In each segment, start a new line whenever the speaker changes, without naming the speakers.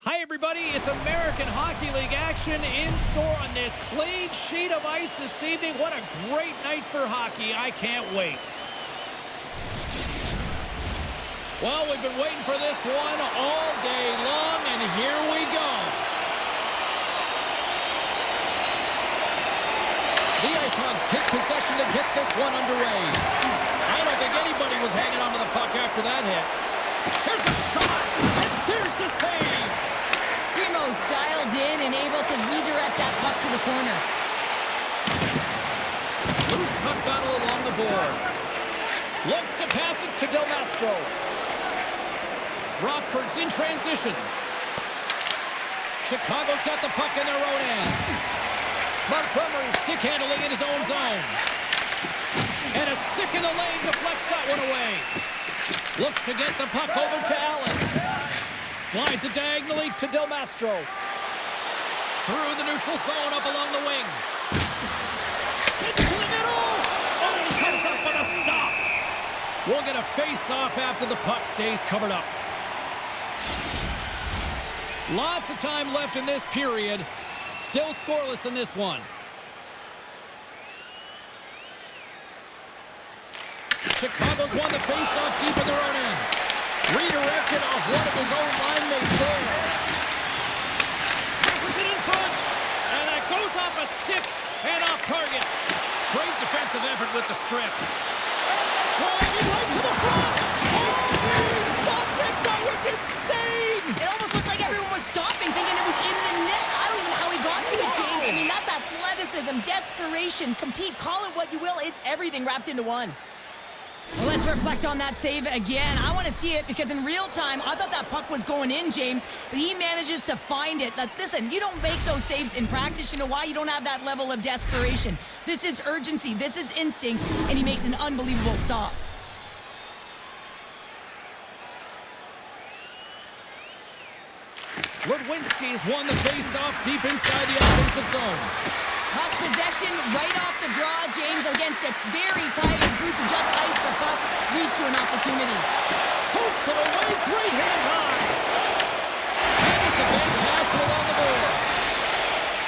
Hi everybody, it's American Hockey League action in store on this clean sheet of ice this evening. What a great night for hockey. I can't wait. Well, we've been waiting for this one all day long, and here we go. The Ice Hogs take possession to get this one underway. I don't think anybody was hanging on to the puck after that hit. Here's a shot, and there's the save.
Primo's dialed in and able to redirect that puck to the corner.
Loose puck battle along the boards. Looks to pass it to Del Mastro. Rockford's in transition. Chicago's got the puck in their own end. Montgomery stick handling in his own zone. And a stick in the lane deflects that one away. Looks to get the puck over to Allen. Slides it diagonally to Del Mastro. Through the neutral zone up along the wing. Sends it to the middle. Oh, he comes up with a stop. We'll get a face-off after the puck stays covered up. Lots of time left in this period. Still scoreless in this one. Chicago's won the face-off deep in their own end. Redirected off one of his own line mates there. Passes it in front. And that goes off a stick and off target. Great defensive effort with the strip. Driving right to the front. Oh, he stopped it. That was insane.
It almost looked like everyone was stopping, thinking it was in the net. I don't even know how he got to it, James. I mean, that's athleticism, desperation, compete, call it what you will. It's everything wrapped into one. Well, let's reflect on that save again. I want to see it because in real time, I thought that puck was going in, James, but he manages to find it. Listen, you don't make those saves in practice. You know why? You don't have that level of desperation. This is urgency. This is instincts, and he makes an unbelievable stop.
Ludwinski's won the face-off deep inside the offensive zone.
Puck possession right off the draw, James, against a very tight group who just iced the puck, leads to an opportunity.
Hooks it away, great hand high. Handles the bank pass along the boards.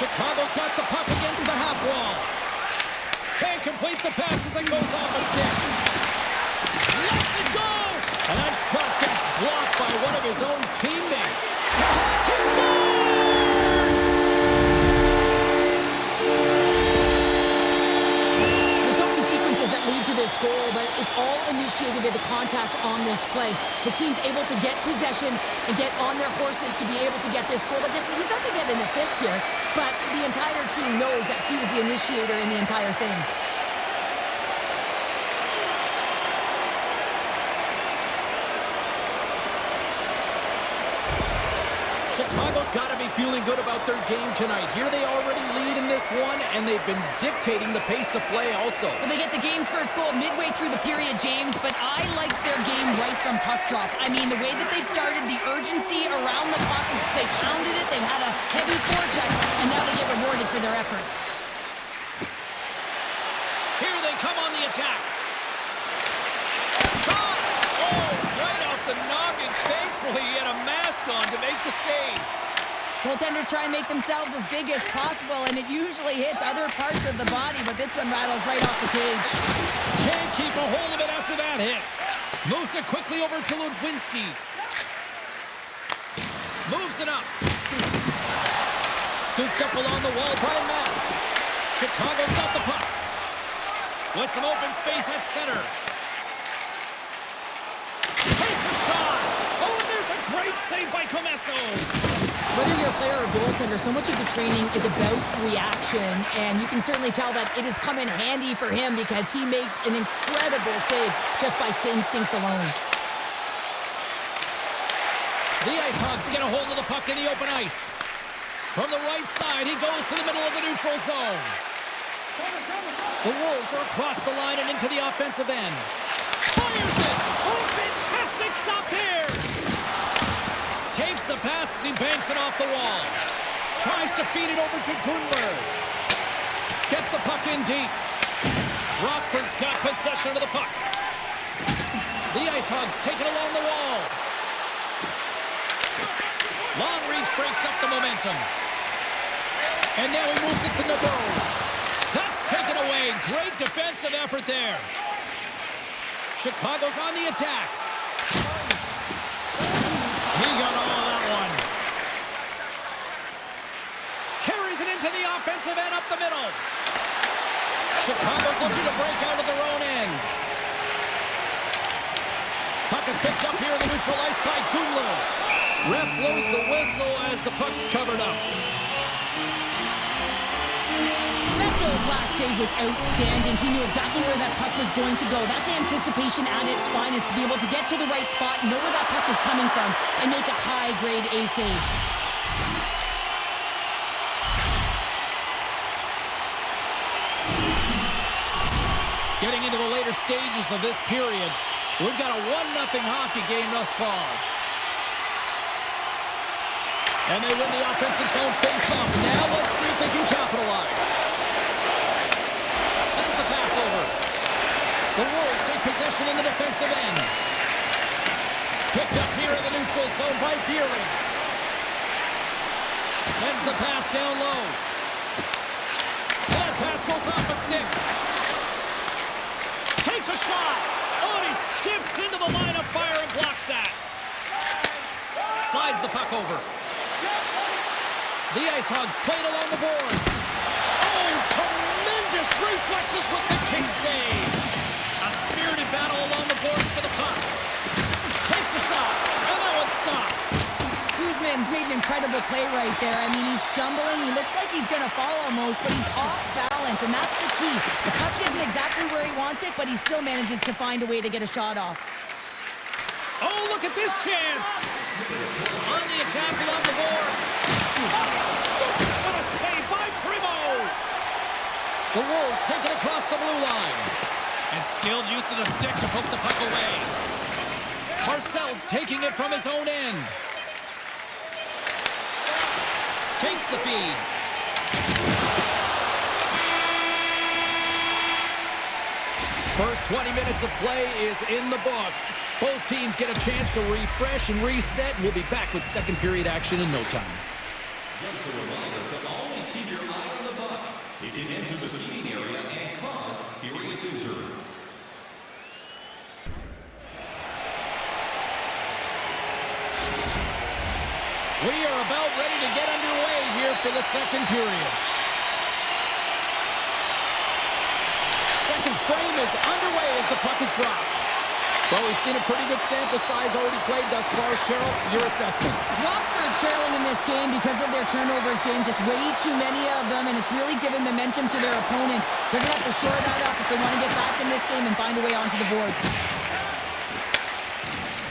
Chicago's got the puck against the half wall. Can't complete the pass as it goes off a stick. Lets it go! And that shot gets blocked by one of his own teammates. He scores!
There's so many sequences that lead to this goal, but it's all initiated by the contact on this play. His team's able to get possession and get on their horses to be able to get this goal. But he's not going to get an assist here, but the entire team knows that he was the initiator in the entire thing.
Chicago's got to be feeling good about their game tonight. Here they already lead in this one, and they've been dictating the pace of play also.
Well, they get the game's first goal midway through the period, James, but I liked their game right from puck drop. I mean, the way that they started, the urgency around the puck, they pounded it, they had a heavy forecheck, and now they get rewarded for their efforts.
Here they come on the attack. Shot! Oh, right off the noggin. Thankfully, he had a mask on to make the save.
Goaltenders try and make themselves as big as possible, and it usually hits other parts of the body, but this one rattles right off the cage.
Can't keep a hold of it after that hit. Moves it quickly over to Ludwinski. Moves it up. Scooped up along the wall by Mast. Chicago's got the puck. With some open space at center. Takes a shot. Oh, and there's a great save by Comesso.
Whether you're a player or goaltender, so much of the training is about reaction, and you can certainly tell that it has come in handy for him because he makes an incredible save just by instincts alone.
The Ice Hogs get a hold of the puck in the open ice. From the right side, he goes to the middle of the neutral zone. The Wolves are across the line and into the offensive end. Fires it! Oh, fantastic stop there! Takes the pass as he banks it off the wall. Tries to feed it over to Gunberg. Gets the puck in deep. Rockford's got possession of the puck. The Ice Hogs take it along the wall. Long reach breaks up the momentum. And now he moves it to Nadeau. That's taken away. Great defensive effort there. Chicago's on the attack. He got all of that one. Carries it into the offensive end up the middle. Chicago's looking to break out of their own end. Puck is picked up here in the neutral ice by Gunlu. Ref blows the whistle as the puck's covered up.
Vessel's last save was outstanding. He knew exactly where that puck was going to go. That's anticipation at its finest, to be able to get to the right spot, know where that puck is coming from, and make a high-grade A save.
Getting into the later stages of this period, we've got a 1-0 hockey game thus far. And they win the offensive zone face-off. Now let's see if they can capitalize. Sends the pass over. The Wolves take possession in the defensive end. Picked up here in the neutral zone by Fearing. Sends the pass down low. That pass goes off a stick. Takes a shot. Oh, and he skips into the line of fire and blocks that. Slides the puck over. The Ice Hogs played along the boards. Oh, tremendous reflexes with the kick save. A spirited battle along the boards for the puck. Takes a shot, and that one's stopped.
Guzman's made an incredible play right there. I mean, he's stumbling. He looks like he's going to fall almost, but he's off balance, and that's the key. The puck isn't exactly where he wants it, but he still manages to find a way to get a shot off.
Oh, look at this chance. On the attack along the boards. Oh, goodness, what a save by Primo. The Wolves take it across the blue line. And skilled use of the stick to poke the puck away. Parcells taking it from his own end. Takes the feed. First 20 minutes of play is in the books. Both teams get a chance to refresh and reset. We'll be back with second period action in no time.
Just a reminder to always keep your eye on the puck. It can enter the seating area and cause serious injury.
We are about ready to get underway here for the second period. Second frame is underway as the puck is dropped. Well, we've seen a pretty good sample size already played thus far. Cheryl, your assessment.
Rockford trailing in this game because of their turnovers, James. Just way too many of them, and it's really given momentum to their opponent. They're going to have to shore that up if they want to get back in this game and find a way onto the board.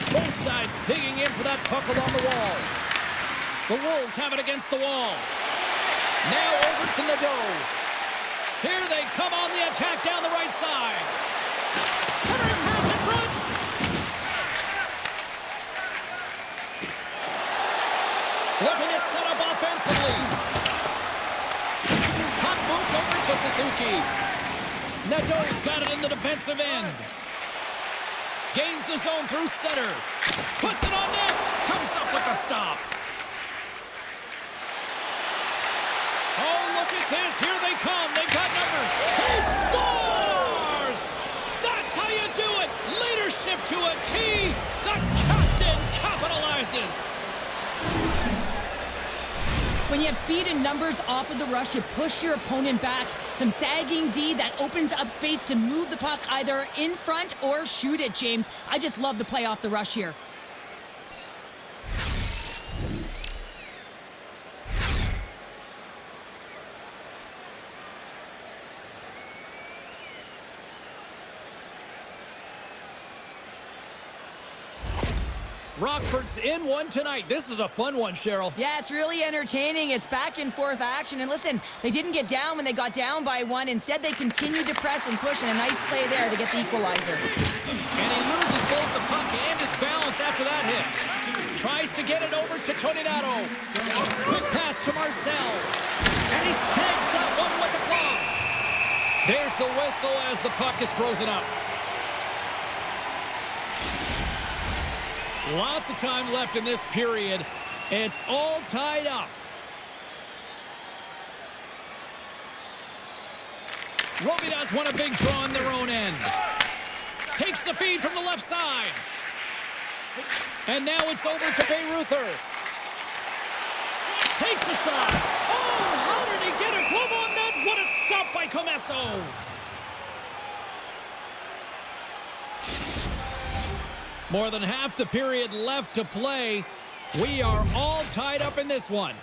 Both sides digging in for that puck along the wall. The Wolves have it against the wall. Now over to Nadeau. Here they come on the attack down the right side. Centering pass in front. Looking to set up offensively. Puck moved over to Suzuki. Nadeau's got it in the defensive end. Gains the zone through center. Puts it on net. Comes up with a stop. Oh, look at this. Here they come. They've got numbers. He scores! That's how you do it. Leadership to a T. The captain capitalizes.
When you have speed and numbers off of the rush, you push your opponent back. Some sagging D that opens up space to move the puck either in front or shoot it, James. I just love the play off the rush here.
Rockford's in one tonight. This is a fun one, Cheryl.
Yeah, it's really entertaining. It's back and forth action. And listen, they didn't get down when they got down by one. Instead, they continued to press and push, and a nice play there to get the equalizer.
And he loses both the puck and his balance after that hit. Tries to get it over to Toninato. Quick pass to Marcel. And he snags that one with the glove. There's the whistle as the puck is frozen up. Lots of time left in this period. It's all tied up. Robidas won a big draw on their own end. Takes the feed from the left side. And now it's over to Bayreuther. Takes a shot. Oh, how did he get a glove on that? What a stop by Comesso. More than half the period left to play. We are all tied up in this one.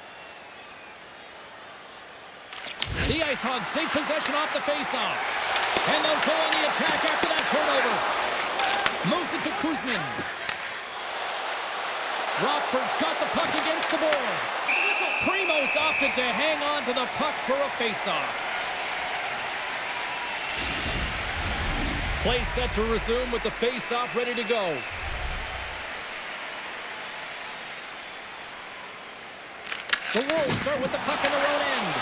The Ice Hogs take possession off the faceoff. And they'll go on the attack after that turnover. Moves it to Kuzmin. Rockford's got the puck against the boards. Primo's opted to hang on to the puck for a faceoff. Play set to resume with the faceoff ready to go. The Wolves start with the puck in their own end.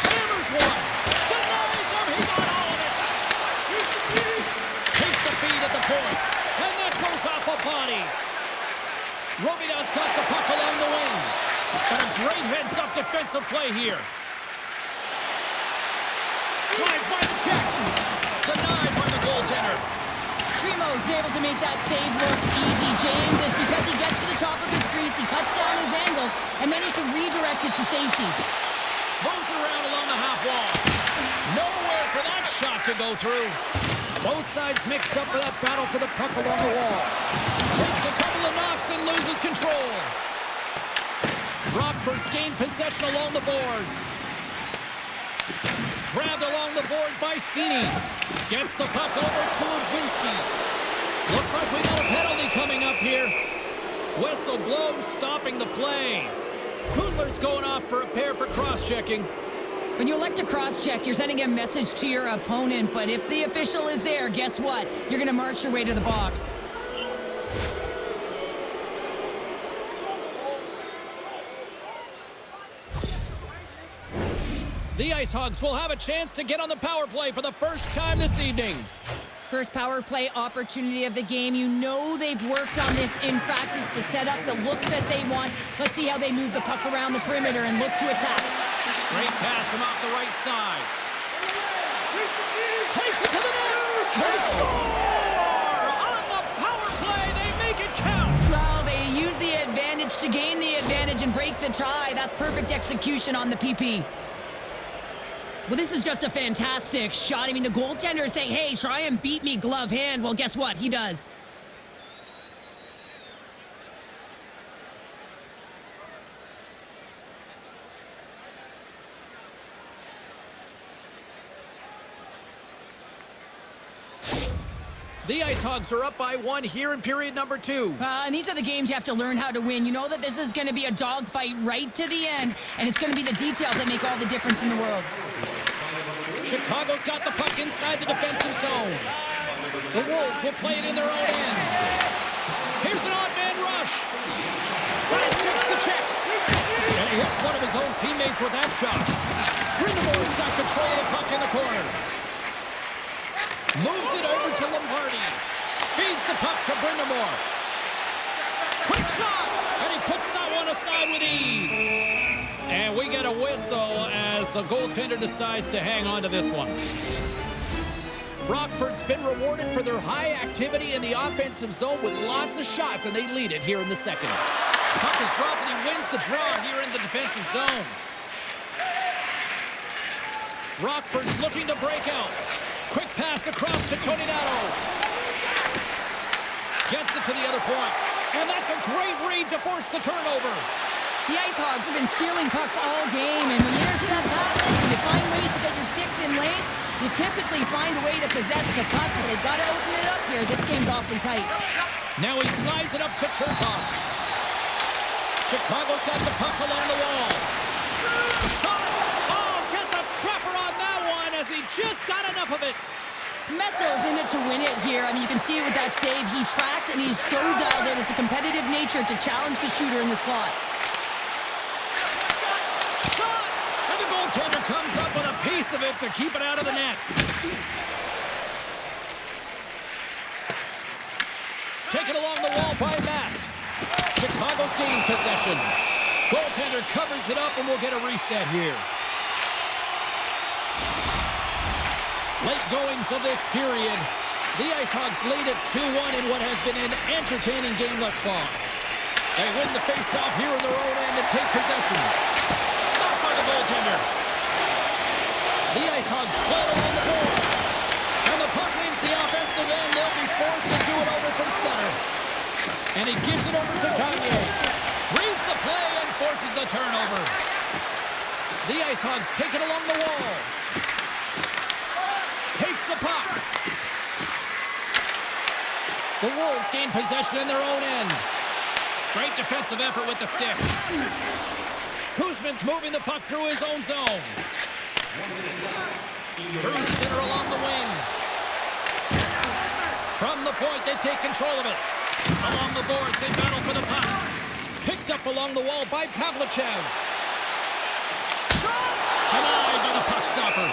Hammers one. Denies him. He got all of it. Takes the feed at the point. And that goes off a body. Robidas got the puck along the wing. And a great heads-up defensive play here. Slides by the check. Denied by the goaltender.
Primo's able to make that save look easy, James. It's because he gets to the top of his crease, he cuts down his angles, and then he can redirect it to safety.
Moves around along the half wall. Nowhere for that shot to go through. Both sides mixed up for that battle for the puck along the wall. Takes a couple of knocks and loses control. Rockford's gained possession along the boards. Grabbed along the boards by Cini. Gets the puck over to Ludwinski. Looks like we got a penalty coming up here. Whistle blown, stopping the play. Kudler's going off for a pair for cross-checking.
When you elect to cross-check, you're sending a message to your opponent, but if the official is there, guess what? You're going to march your way to the box.
The Ice Hogs will have a chance to get on the power play for the first time this evening.
First power play opportunity of the game. You know they've worked on this in practice, the setup, the look that they want. Let's see how they move the puck around the perimeter and look to attack.
Great pass from off the right side. Takes it to the net. They score! On the power play, they make it count.
Well, they use the advantage to gain the advantage and break the tie. That's perfect execution on the PP. Well, this is just a fantastic shot. I mean, the goaltender is saying, hey, try and beat me glove hand. Well, guess what? He does.
The Ice Hogs are up by 1 here in period number 2.
And these are the games you have to learn how to win. You know that this is going to be a dogfight right to the end, and it's going to be the details that make all the difference in the world.
Chicago's got the puck inside the defensive zone. The Wolves will play it in their own end. Here's an odd man rush. Sidesteps the check. And he hits one of his own teammates with that shot. Grindemore's got control of the puck in the corner. Moves it over to Lombardi. Feeds the puck to Brindamore. Quick shot! And he puts that one aside with ease. And we get a whistle as the goaltender decides to hang on to this one. Rockford's been rewarded for their high activity in the offensive zone with lots of shots, and they lead it here in the second. Puck is dropped, and he wins the draw here in the defensive zone. Rockford's looking to break out. Quick pass across to Tony Nato. Gets it to the other point. And that's a great read to force the turnover.
The Ice Hogs have been stealing pucks all game, and when you intercept passes and you find ways to get your sticks in lanes, you typically find a way to possess the puck, but they've got to open it up here. This game's awfully tight.
Now he slides it up to Turcotte. Chicago's got the puck along the wall. Shot! Oh, gets a crapper on that one as he just got enough of it.
Messo's in it to win it here. I mean, you can see it with that save. He tracks, and he's so dialed in. It's a competitive nature to challenge the shooter in the slot.
Shot! And the goaltender comes up with a piece of it to keep it out of the net. Taken along the wall by Mast. Chicago Chicago's gained possession. Goaltender covers it up, and we'll get a reset here. Late goings of this period. The Ice Hogs lead at 2-1 in what has been an entertaining game thus far. They win the face-off here in their own end and take possession. Stopped by the goaltender. The Ice Hogs play it along the boards. And the puck leaves the offensive end. They'll be forced to do it over from center. And he gives it over to Kanye. Reads the play and forces the turnover. The Ice Hogs take it along the wall. Takes the puck. The Wolves gain possession in their own end. Great defensive effort with the stick. Kuzman's moving the puck through his own zone. Through center along the wing. From the point, they take control of it. Along the boards, they battle for the puck. Picked up along the wall by Pavlichev. Shot! Denied by the puck stopper.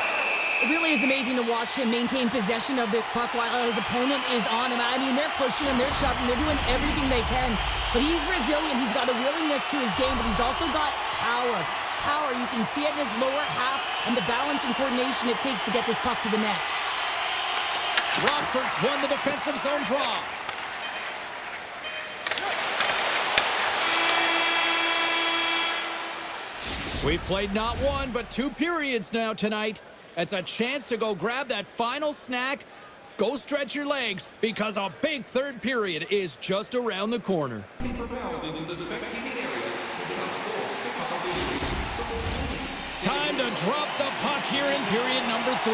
It really is amazing to watch him maintain possession of this puck while his opponent is on him. I mean, they're pushing him, they're shoving, they're doing everything they can. But he's resilient. He's got a willingness to his game, but he's also got power. Power, you can see it in his lower half and the balance and coordination it takes to get this puck to the net.
Rockford's won the defensive zone draw. We've played not one, but 2 periods now tonight. It's a chance to go grab that final snack. Go stretch your legs, because a big third period is just around the corner. Time to drop the puck here in period number 3.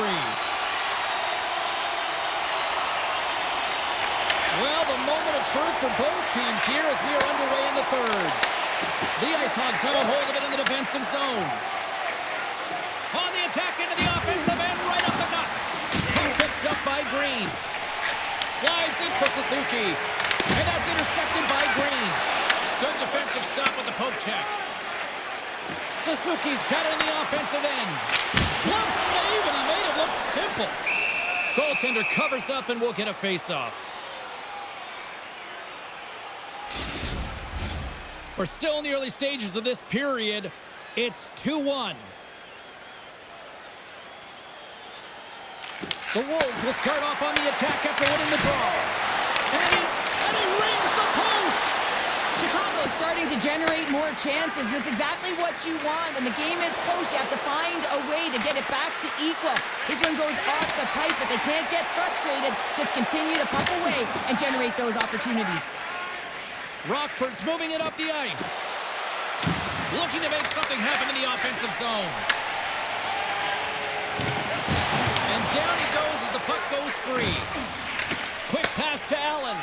Well, the moment of truth for both teams here as we are underway in the third. The Ice Hogs have a hold of it in the defensive zone. On the attack into the offensive end, right up the gut. Picked up by Green. Slides into Suzuki. And that's intercepted by Green. Good defensive stop with the poke check. Suzuki's got it in the offensive end. Glove save, and he made it look simple. Goaltender covers up, and we'll get a face-off. We're still in the early stages of this period. It's 2-1. The Wolves will start off on the attack after winning the draw. And he rings the post!
Chicago's starting to generate more chances. This is exactly what you want. When the game is post, you have to find a way to get it back to equal. This one goes off the pipe, but they can't get frustrated. Just continue to puck away and generate those opportunities.
Rockford's moving it up the ice. Looking to make something happen in the offensive zone. And down he goes as the puck goes free. Quick pass to Allen.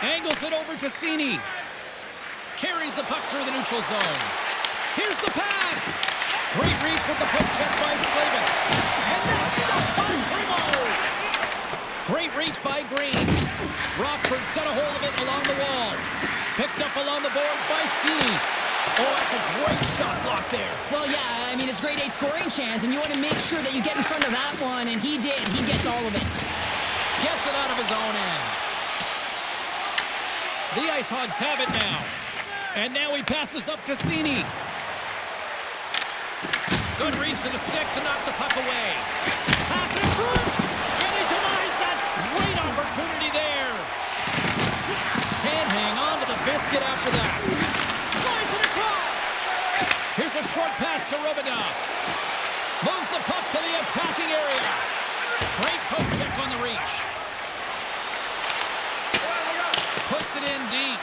Angles it over to Cini. Carries the puck through the neutral zone. Here's the pass. Great reach with the poke check by Slavin. And that's stopped by Primo. Great reach by Green. Rockford's got a hold of it along the wall. Picked up along the boards by Cini. Oh, that's a great shot block there. Well,
yeah, I mean, it's grade A scoring chance, and you want to make sure that you get in front of that one, and he did. He gets all of it.
Gets it out of his own end. The Ice Hogs have it now. And now he passes up to Cini. Good reach to the stick to knock the puck away. Pass in front, and he denies that great opportunity there. Can't hang on to the biscuit after that. Slides it across. Here's a short pass to Robida. Moves the puck to the attacking area. Great poke check on the reach. Puts it in deep.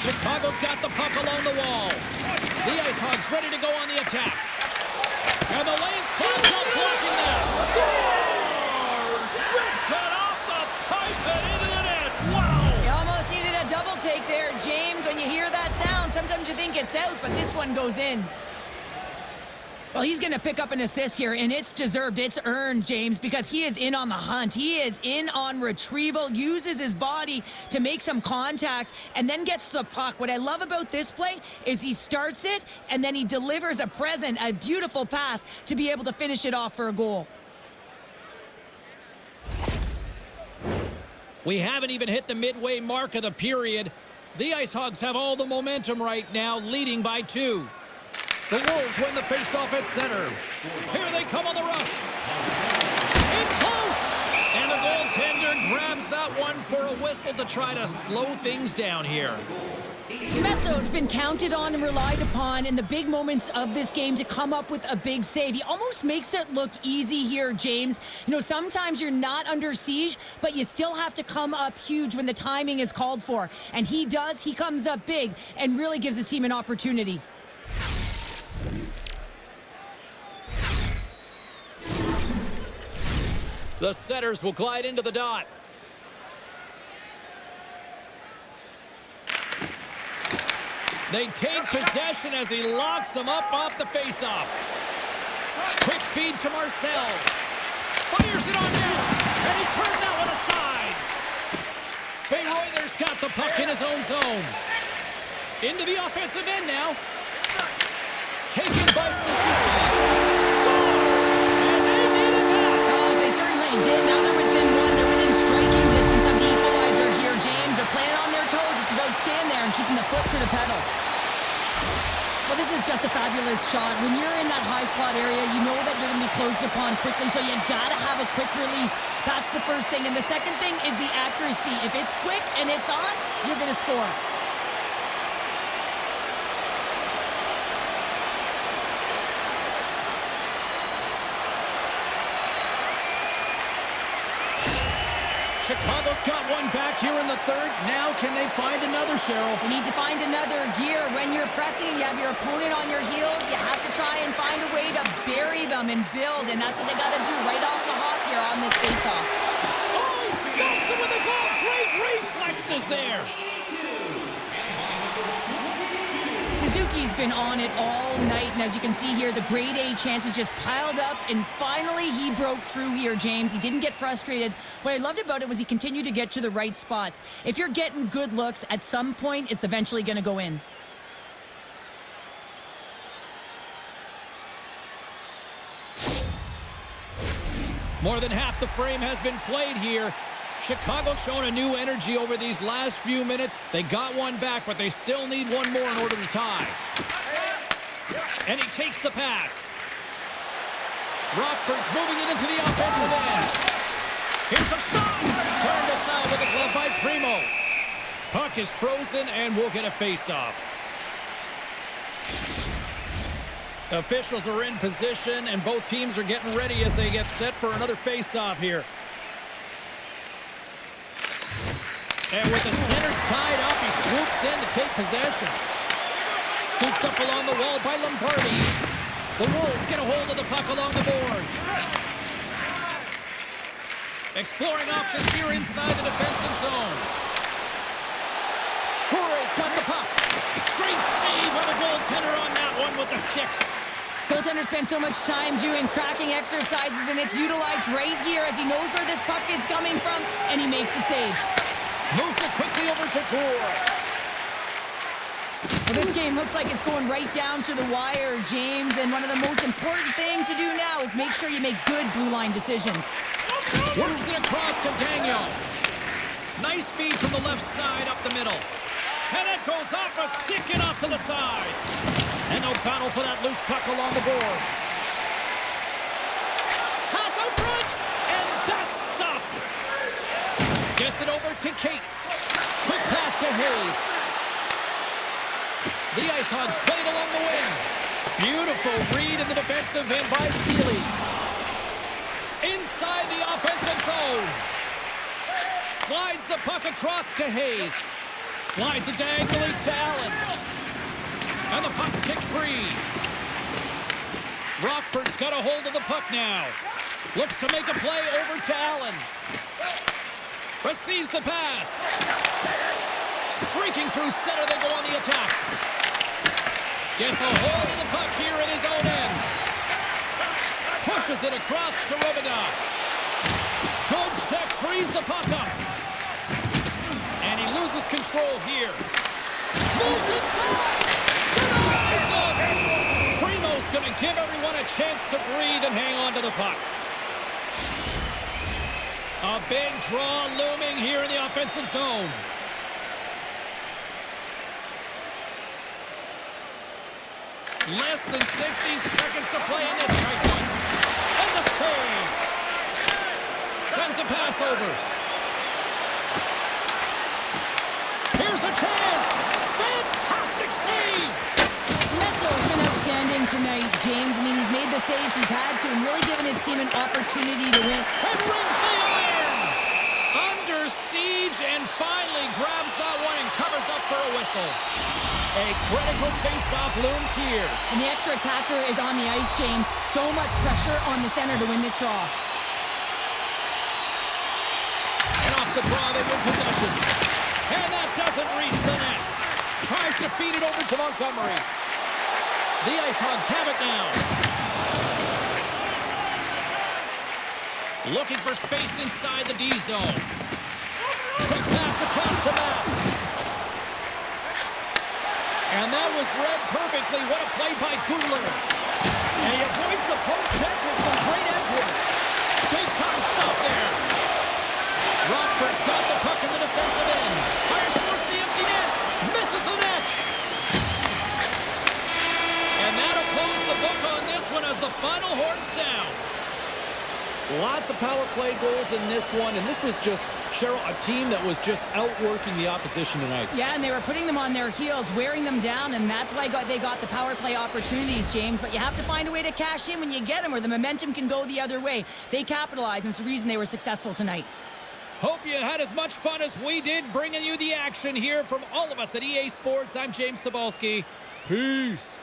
Chicago's got the puck along the wall. The Ice Hogs ready to go on the attack. And the lane's clogged up, blocking them. Scores! Rips it off the pipe and into the net. Wow!
You almost needed a double take there, James. When you hear that sound, sometimes you think it's out, but this one goes in. Well, he's going to pick up an assist here, and it's deserved. It's earned, James, because he is in on the hunt. He is in on retrieval, uses his body to make some contact, and then gets the puck. What I love about this play is he starts it, and then he delivers a present, a beautiful pass to be able to finish it off for a goal.
We haven't even hit the midway mark of the period. The Ice Hogs have all the momentum right now, leading by 2. The Wolves win the faceoff at center. Here they come on the rush. In close! And the goaltender grabs that one for a whistle to try to slow things down here.
Messo's been counted on and relied upon in the big moments of this game to come up with a big save. He almost makes it look easy here, James. You know, sometimes you're not under siege, but you still have to come up huge when the timing is called for. And he does. He comes up big and really gives his team an opportunity.
The setters will glide into the dot. They take possession as he locks them up off the faceoff. Quick feed to Marcel. Fires it on net, and he turned that one aside. Bayreuther's got the puck in his own zone. Into the offensive end now. Taken by Suzuki. Scores! And they needed that.
Oh, they certainly did. Now they're within 1. They're within striking distance of the equalizer here, James. They're playing on their toes. It's about staying there and keeping the foot to the pedal. Well, this is just a fabulous shot. When you're in that high slot area, you know that you're going to be closed upon quickly, so you got to have a quick release. That's the first thing. And the second thing is the accuracy. If it's quick and it's on, you're going to score.
Chicago's got one back here in the third. Now can they find another, Cheryl?
You need to find another gear. When you're pressing, you have your opponent on your heels. You have to try and find a way to bury them and build, and that's what they got to do right off the hop here on this faceoff.
Oh, he stops him with the glove. Great reflexes there.
Suzuki's been on it all night, and as you can see here, the grade A chances just piled up, and finally he broke through here, James. He didn't get frustrated. What I loved about it was he continued to get to the right spots. If you're getting good looks, at some point, it's eventually going to go in.
More than half the frame has been played here. Chicago's shown a new energy over these last few minutes. They got one back, but they still need one more in order to tie. And he takes the pass. Rockford's moving it into the offensive end. Here's a shot. Turned aside with a glove by Primo. Puck is frozen, and we'll get a face-off. Officials are in position, and both teams are getting ready as they get set for another face-off here. And with the centers tied up, he swoops in to take possession. Scooped up along the wall by Lombardi. The Wolves get a hold of the puck along the boards. Exploring options here inside the defensive zone. Coure's got the puck. Great save by the goaltender on that one with the stick.
Goaltender spends so much time doing tracking exercises, and it's utilized right here as he knows where this puck is coming from, and he makes the save.
Moves it quickly over to Coure.
Well, this game looks like it's going right down to the wire, James, and one of the most important things to do now is make sure you make good blue line decisions.
Works it across to Gagnon. Nice feed from the left side up the middle. And it goes off a stick and off to the side. And no battle for that loose puck along the boards. Pass out front, and that's stopped. Gets it over to Cates. Quick pass to Hayes. The Ice Hogs played along the wing. Beautiful read in the defensive end by Seeley. Inside the offensive zone. Slides the puck across to Hayes. Slides it diagonally to Allen. And the puck's kicked free. Rockford's got a hold of the puck now. Looks to make a play over to Allen. Receives the pass. Streaking through center, they go on the attack. Gets a hold of the puck here in his own end. Pushes it across to Robidas. Good check, frees the puck up. And he loses control here. Moves inside. Denies him. Primo's going to give everyone a chance to breathe and hang on to the puck. A big draw looming here in the offensive zone. Less than 60 seconds to play in this tight one. And the save. Sends a pass over. Here's a chance. Fantastic save.
Messo's been outstanding tonight, James. I mean, he's made the saves he's had to and really given his team an opportunity to win.
And rings the iron. Under siege and finally grabs that one and covers up for a whistle. A critical face-off looms here.
And the extra attacker is on the ice, James. So much pressure on the center to win this draw.
And off the draw, they win possession. And that doesn't reach the net. Tries to feed it over to Montgomery. The Ice Hogs have it now. Looking for space inside the D zone. Quick pass across to Mast. And that was read perfectly. What a play by Gudler. And he avoids the poke check with some great edge work. Big time stop there. Rockford's got the puck in the defensive end. Fires towards the empty net. Misses the net. And that'll close the book on this one as the final horn sounds. Lots of power play goals in this one, and this was just, Cheryl, a team that was just outworking the opposition tonight.
Yeah, and they were putting them on their heels, wearing them down, and that's why they got the power play opportunities, James. But you have to find a way to cash in when you get them, or the momentum can go the other way. They capitalized, and it's the reason they were successful tonight.
Hope you had as much fun as we did bringing you the action here from all of us at EA Sports. I'm James Cebulski. Peace.